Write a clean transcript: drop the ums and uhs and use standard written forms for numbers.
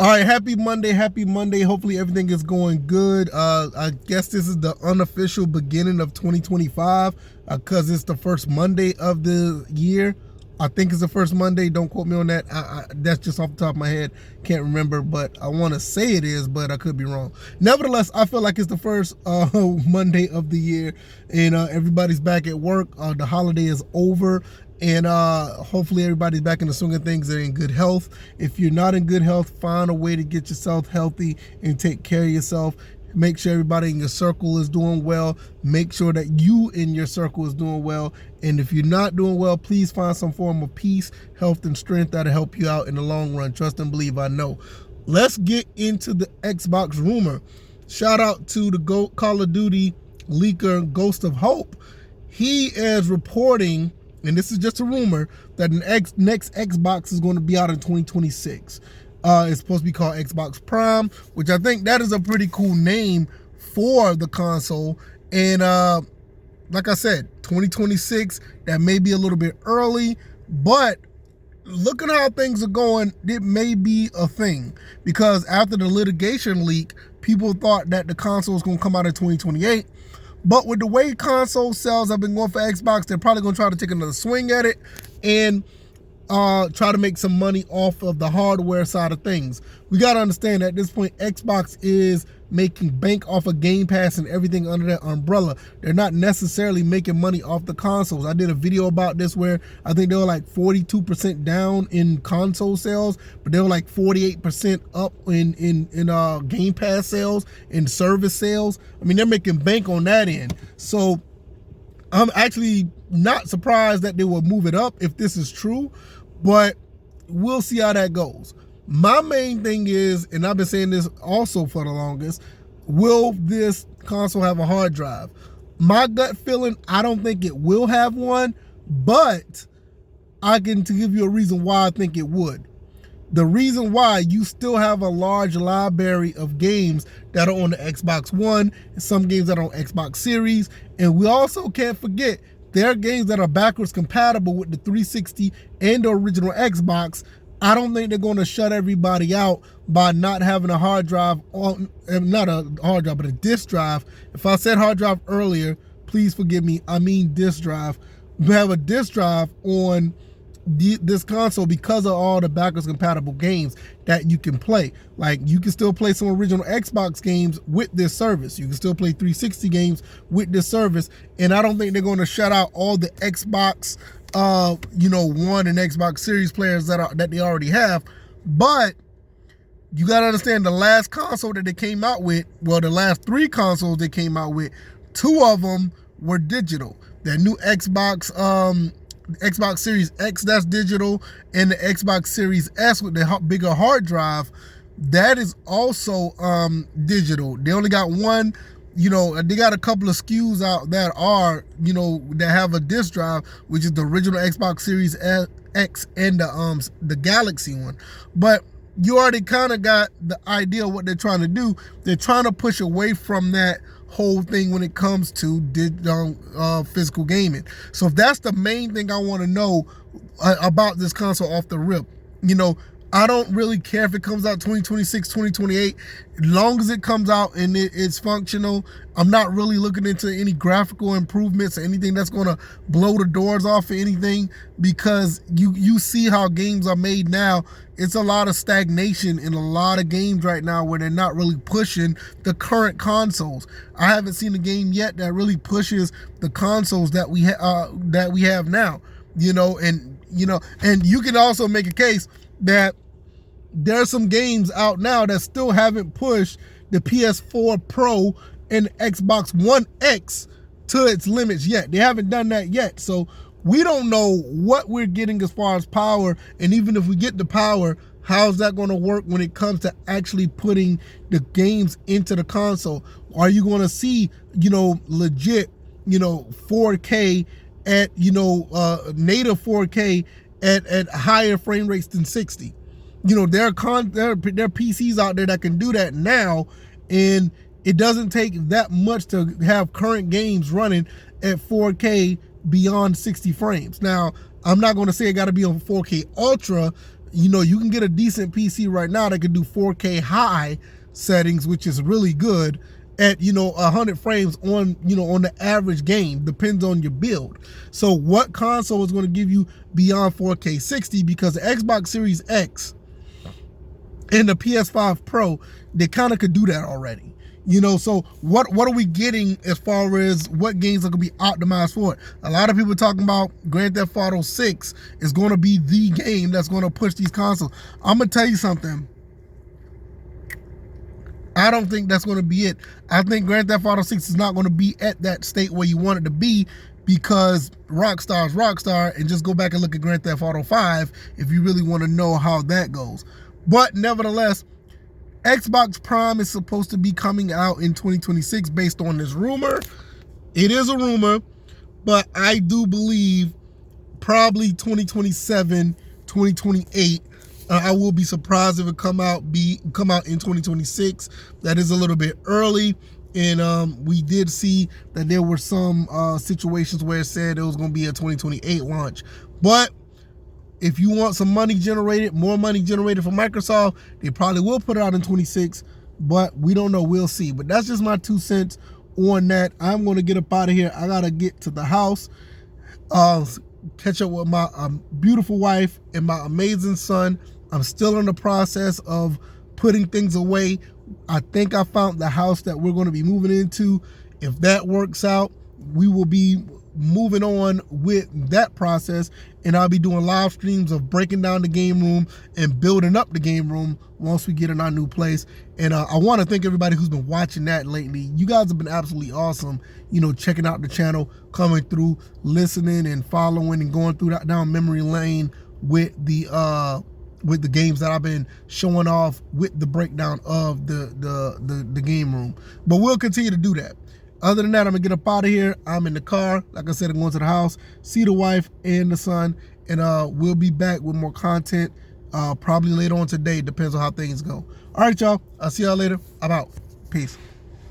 All right, happy Monday, happy Monday. Hopefully everything is going good. I guess this is the unofficial beginning of 2025 because it's the first Monday of the year. I think it's the first Monday. Don't quote me on that. That's just off the top of my head. Can't remember, but I want to say it is, but I could be wrong. Nevertheless, I feel like it's the first Monday of the year, and everybody's back at work. The holiday is over. And hopefully everybody's back in the swing of things and in good health. If you're not in good health, find a way to get yourself healthy and take care of yourself. Make sure everybody in your circle is doing well. Make sure that you in your circle is doing well. And if you're not doing well, please find some form of peace, health, and strength that'll help you out in the long run. Trust and believe, I know. Let's get into the Xbox rumor. Shout out to the Call of Duty leaker, Ghost of Hope. He is reporting, and this is just a rumor, that the next Xbox is going to be out in 2026. It's supposed to be called Xbox Prime, which I think that is a pretty cool name for the console. And like I said, 2026, that may be a little bit early, but looking how things are going, it may be a thing. Because after the litigation leak, people thought that the console was going to come out in 2028. But with the way console sales have been going for Xbox, they're probably going to try to take another swing at it and try to make some money off of the hardware side of things. We got to understand that at this point, Xbox is making bank off of Game Pass and everything under that umbrella. They're not necessarily making money off the consoles. I did a video about this where I think they were like 42% down in console sales, but they were like 48% up in Game Pass sales and service sales. I mean, they're making bank on that end. So I'm actually not surprised that they will move it up if this is true, but we'll see how that goes. My main thing is, and I've been saying this also for the longest, will this console have a hard drive? My gut feeling, I don't think it will have one, but I can give you a reason why I think it would. The reason why, you still have a large library of games that are on the Xbox One and some games that are on Xbox Series. And we also can't forget, there are games that are backwards compatible with the 360 and the original Xbox. I don't think they're going to shut everybody out by not having a hard drive, not a hard drive, but a disk drive. If I said hard drive earlier, please forgive me, I mean disk drive. We have a disk drive on this console because of all the backwards compatible games that you can play. Like, you can still play some original Xbox games with this service. You can still play 360 games with this service. And I don't think they're going to shut out all the Xbox One and Xbox Series players that they already have. But you got to understand, the last console that they came out with, well, the last 3 consoles they came out with, 2 of them were digital. That new Xbox Series X, that's digital, and the Xbox Series S with the bigger hard drive, that is also digital. They only got one, they got a couple of SKUs out that are, that have a disk drive, which is the original Xbox Series X and the Galaxy one. But you already kind of got the idea of what they're trying to do. They're trying to push away from that whole thing when it comes to physical gaming. So if that's the main thing I want to know about this console off the rip, I don't really care if it comes out 2026, 2028. As long as it comes out and it's functional, I'm not really looking into any graphical improvements or anything that's going to blow the doors off of anything, because you see how games are made now. It's a lot of stagnation in a lot of games right now where they're not really pushing the current consoles. I haven't seen a game yet that really pushes the consoles that we have now. And you can also make a case that there are some games out now that still haven't pushed the PS4 Pro and Xbox One X to its limits yet. They haven't done that yet. So we don't know what we're getting as far as power. And even if we get the power, how's that going to work when it comes to actually putting the games into the console? Are you going to see, legit, 4K at, native 4K at higher frame rates than 60? There are PCs out there that can do that now, and it doesn't take that much to have current games running at 4K beyond 60 frames. Now, I'm not going to say it got to be on 4K Ultra, You know, you can get a decent PC right now that can do 4K high settings, which is really good at, you know, 100 frames on, you know, on the average game. Depends on your build. So what console is going to give you beyond 4K 60? Because the Xbox Series X and the PS5 Pro, they kind of could do that already. You know, so what are we getting as far as what games are going to be optimized for it? A lot of people are talking about Grand Theft Auto 6 is going to be the game that's going to push these consoles. I'm going to tell you something. I don't think that's going to be it. I think Grand Theft Auto 6 is not going to be at that state where you want it to be, because Rockstar is Rockstar, and just go back and look at Grand Theft Auto 5 if you really want to know how that goes. But nevertheless, Xbox Prime is supposed to be coming out in 2026 based on this rumor. It is a rumor, but I do believe probably 2027, 2028. I will be surprised if it come out in 2026. That is a little bit early. And we did see that there were some situations where it said it was going to be a 2028 launch. But if you want some money generated, more money generated for Microsoft, they probably will put it out in 26, but we don't know. We'll see. But that's just my 2 cents on that. I'm going to get up out of here. I got to get to the house, catch up with my beautiful wife and my amazing son. I'm still in the process of putting things away. I think I found the house that we're going to be moving into. If that works out, we will be moving on with that process, and I'll be doing live streams of breaking down the game room and building up the game room once we get in our new place. And I want to thank everybody who's been watching that lately. You guys have been absolutely awesome, you know, checking out the channel, coming through, listening and following and going through that down memory lane with the games that I've been showing off with the breakdown of the game room. But we'll continue to do that. Other than that, I'm going to get up out of here. I'm in the car. Like I said, I'm going to the house, see the wife and the son, and we'll be back with more content probably later on today. Depends on how things go. All right, y'all. I'll see y'all later. I'm out. Peace.